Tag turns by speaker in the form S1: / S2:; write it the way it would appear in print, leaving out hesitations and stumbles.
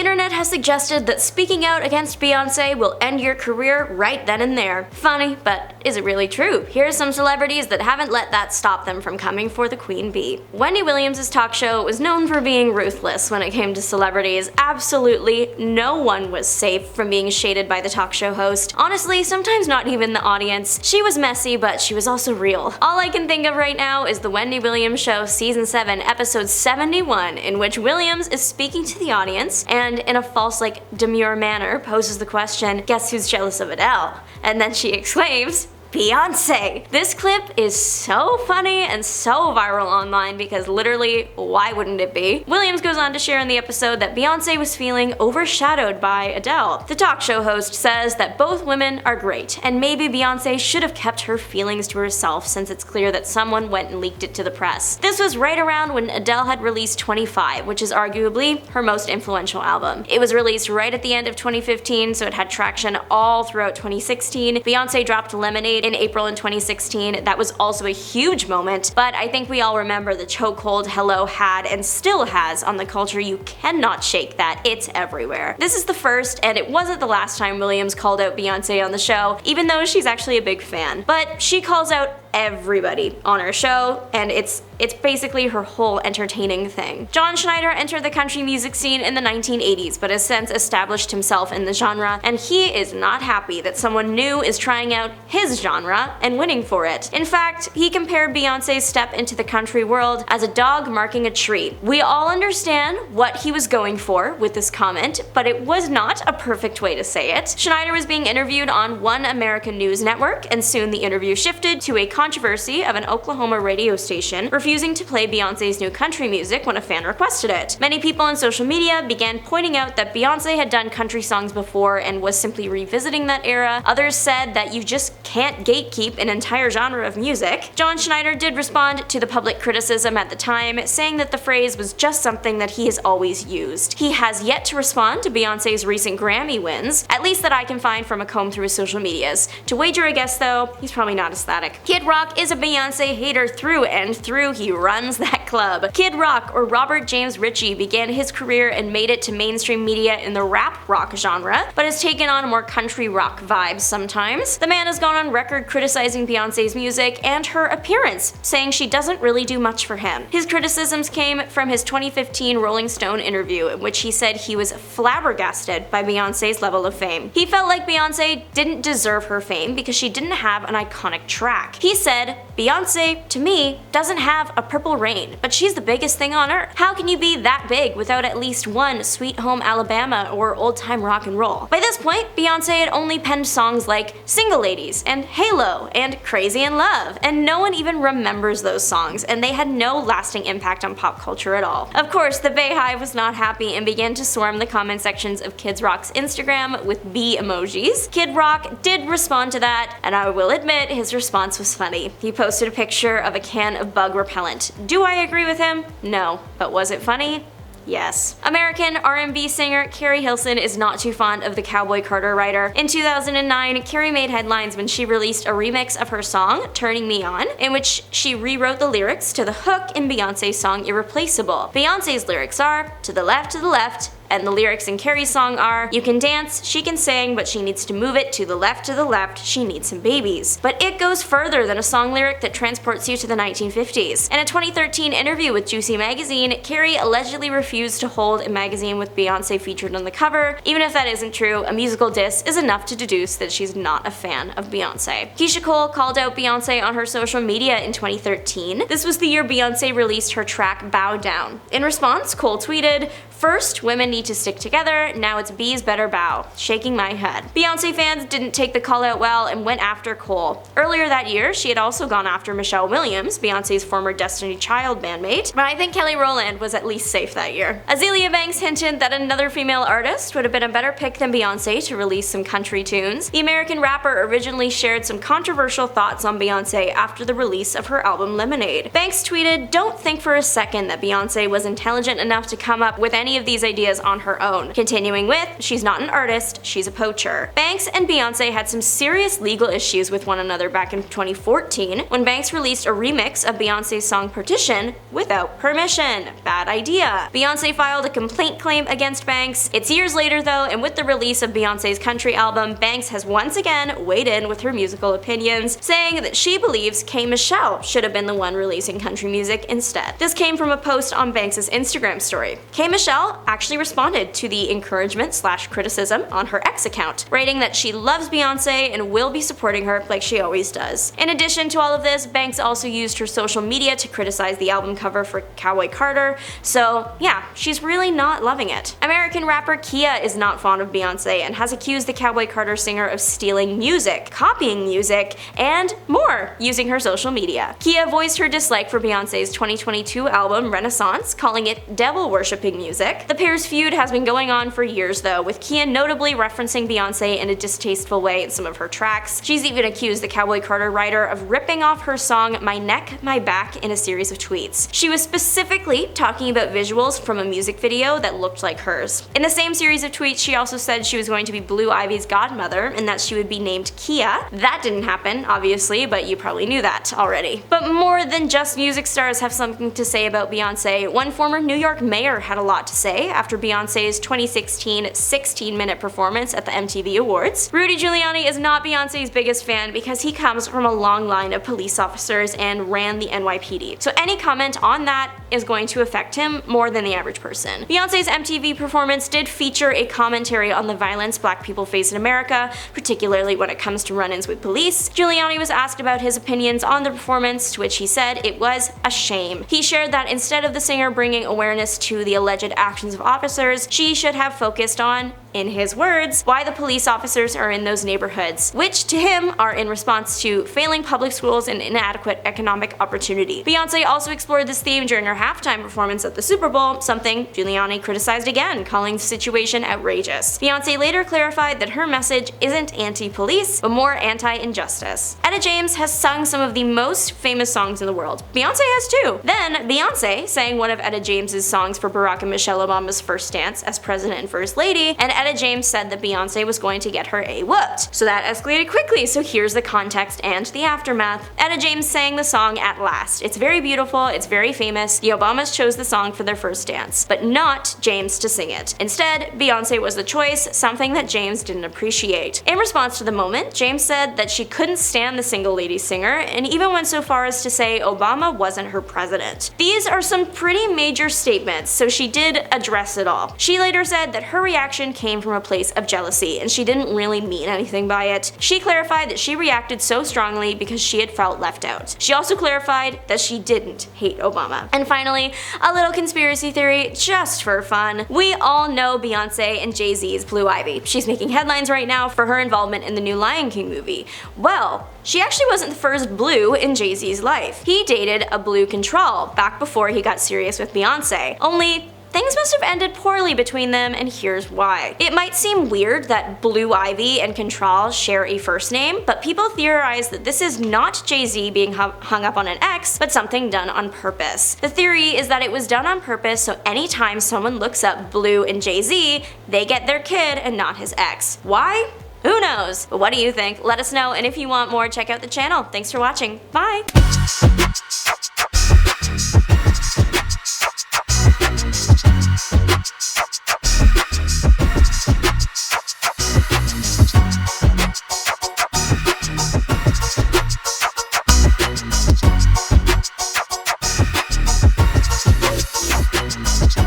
S1: internet has suggested that speaking out against Beyoncé will end your career right then and there. Funny, but is it really true? Here are some celebrities that haven't let that stop them from coming for the Queen Bee. Wendy Williams' talk show was known for being ruthless when it came to celebrities. Absolutely no one was safe from being shaded by the talk show host. Honestly, sometimes not even the audience. She was messy, but she was also real. All I can think of right now is the Wendy Williams Show Season 7, Episode 71, in which Williams is speaking to the audience and, in a false, demure manner, poses the question, "Guess who's jealous of Adele?" And then she exclaims, Beyonce! This clip is so funny and so viral online because literally, why wouldn't it be? Williams goes on to share in the episode that Beyonce was feeling overshadowed by Adele. The talk show host says that both women are great, and maybe Beyonce should have kept her feelings to herself since it's clear that someone went and leaked it to the press. This was right around when Adele had released 25, which is arguably her most influential album. It was released right at the end of 2015, so it had traction all throughout 2016. Beyonce dropped Lemonade in April in 2016. That was also a huge moment, but I think we all remember the chokehold Hello had and still has on the culture. You cannot shake that. It's everywhere. This is the first, and it wasn't the last time Williams called out Beyonce on the show, even though she's actually a big fan. But she calls out everybody on her show, and it's basically her whole entertaining thing. John Schneider entered the country music scene in the 1980s, but has since established himself in the genre, and he is not happy that someone new is trying out his genre and winning for it. In fact, he compared Beyonce's step into the country world as a dog marking a tree. We all understand what he was going for with this comment, but it was not a perfect way to say it. Schneider was being interviewed on One American News Network, and soon the interview shifted to a controversy of an Oklahoma radio station refusing to play Beyonce's new country music when a fan requested it. Many people on social media began pointing out that Beyonce had done country songs before and was simply revisiting that era. Others said that you just can't gatekeep an entire genre of music. John Schneider did respond to the public criticism at the time, saying that the phrase was just something that he has always used. He has yet to respond to Beyonce's recent Grammy wins, at least that I can find from a comb through his social medias. To wager a guess though, he's probably not ecstatic. Kid Rock is a Beyonce hater through and through. He runs that club. Kid Rock, or Robert James Ritchie, began his career and made it to mainstream media in the rap rock genre, but has taken on more country rock vibes sometimes. The man has gone on record criticizing Beyonce's music and her appearance, saying she doesn't really do much for him. His criticisms came from his 2015 Rolling Stone interview, in which he said he was flabbergasted by Beyonce's level of fame. He felt like Beyonce didn't deserve her fame because she didn't have an iconic track. He said, Beyonce, to me, doesn't have a Purple Rain, but she's the biggest thing on earth. How can you be that big without at least one Sweet Home Alabama or Old Time Rock and Roll? By this point, Beyonce had only penned songs like Single Ladies and Halo and Crazy in Love, and no one even remembers those songs, and they had no lasting impact on pop culture at all. Of course, the Bayhive was not happy and began to swarm the comment sections of Kid Rock's Instagram with bee emojis. Kid Rock did respond to that, and I will admit his response was funny. He posted a picture of a can of bug repellent. Do I agree with him? No. But was it funny? Yes. American R&B singer Keri Hilson is not too fond of the Cowboy Carter writer. In 2009, Keri made headlines when she released a remix of her song, Turning Me On, in which she rewrote the lyrics to the hook in Beyonce's song Irreplaceable. Beyonce's lyrics are, to the left, and the lyrics in Keri's song are, you can dance, she can sing, but she needs to move it to the left, she needs some babies. But it goes further than a song lyric that transports you to the 1950s. In a 2013 interview with Juicy magazine, Keri allegedly refused to hold a magazine with Beyonce featured on the cover. Even if that isn't true, a musical diss is enough to deduce that she's not a fan of Beyonce. Keyshia Cole called out Beyonce on her social media in 2013. This was the year Beyonce released her track Bow Down. In response, Cole tweeted, first, women need to stick together, now it's bees better bow. Shaking my head. Beyonce fans didn't take the call out well and went after Cole. Earlier that year, she had also gone after Michele Williams, Beyonce's former Destiny Child bandmate, but I think Kelly Rowland was at least safe that year. Azealia Banks hinted that another female artist would have been a better pick than Beyonce to release some country tunes. The American rapper originally shared some controversial thoughts on Beyonce after the release of her album Lemonade. Banks tweeted, don't think for a second that Beyonce was intelligent enough to come up with any any of these ideas on her own. Continuing with, she's not an artist, she's a poacher. Banks and Beyoncé had some serious legal issues with one another back in 2014 when Banks released a remix of Beyoncé's song Partition without permission. Bad idea. Beyoncé filed a complaint claim against Banks. It's years later though, and with the release of Beyoncé's country album, Banks has once again weighed in with her musical opinions, saying that she believes Michele should have been the one releasing country music instead. This came from a post on Banks' Instagram story. Michele actually responded to the encouragement/criticism on her X account, writing that she loves Beyoncé and will be supporting her like she always does. In addition to all of this, Banks also used her social media to criticize the album cover for Cowboy Carter, so yeah, she's really not loving it. American rapper Khia is not fond of Beyoncé and has accused the Cowboy Carter singer of stealing music, copying music, and more using her social media. Khia voiced her dislike for Beyoncé's 2022 album Renaissance, calling it devil-worshipping music. The pair's feud has been going on for years though, with Khia notably referencing Beyoncé in a distasteful way in some of her tracks. She's even accused the Cowboy Carter writer of ripping off her song My Neck, My Back in a series of tweets. She was specifically talking about visuals from a music video that looked like hers. In the same series of tweets, she also said she was going to be Blue Ivy's godmother and that she would be named Khia. That didn't happen, obviously, but you probably knew that already. But more than just music stars have something to say about Beyoncé. One former New York mayor had a lot to say after Beyoncé's 2016 16-minute performance at the MTV Awards. Rudy Giuliani is not Beyoncé's biggest fan because he comes from a long line of police officers and ran the NYPD. So any comment on that is going to affect him more than the average person. Beyoncé's MTV performance did feature a commentary on the violence black people face in America, particularly when it comes to run-ins with police. Giuliani was asked about his opinions on the performance, to which he said it was a shame. He shared that instead of the singer bringing awareness to the alleged actions of officers, she should have focused on, in his words, why the police officers are in those neighborhoods, which to him are in response to failing public schools and inadequate economic opportunity. Beyoncé also explored this theme during her halftime performance at the Super Bowl, something Giuliani criticized again, calling the situation outrageous. Beyoncé later clarified that her message isn't anti-police, but more anti-injustice. Etta James has sung some of the most famous songs in the world. Beyoncé has too. Then Beyoncé sang one of Etta James's songs for Barack and Michelle Obama's first dance as president and first lady, and Etta James said that Beyoncé was going to get her whooped. So that escalated quickly, so here's the context and the aftermath. Etta James sang the song At Last. It's very beautiful, it's very famous. The Obamas chose the song for their first dance, but not James to sing it. Instead, Beyoncé was the choice, something that James didn't appreciate. In response to the moment, James said that she couldn't stand the single lady singer, and even went so far as to say Obama wasn't her president. These are some pretty major statements, so she did address it all. She later said that her reaction came from a place of jealousy, and she didn't really mean anything by it. She clarified that she reacted so strongly because she had felt left out. She also clarified that she didn't hate Obama. And finally, a little conspiracy theory just for fun. We all know Beyoncé and Jay-Z's Blue Ivy. She's making headlines right now for her involvement in the new Lion King movie. Well, she actually wasn't the first blue in Jay-Z's life. He dated a blue control back before he got serious with Beyoncé. Only things must have ended poorly between them, and here's why. It might seem weird that Blue Ivy and Control share a first name, but people theorize that this is not Jay-Z being hung up on an ex, but something done on purpose. The theory is that it was done on purpose, so anytime someone looks up Blue and Jay-Z, they get their kid and not his ex. Why? Who knows? But what do you think? Let us know, and if you want more, check out the channel. Thanks for watching. Bye!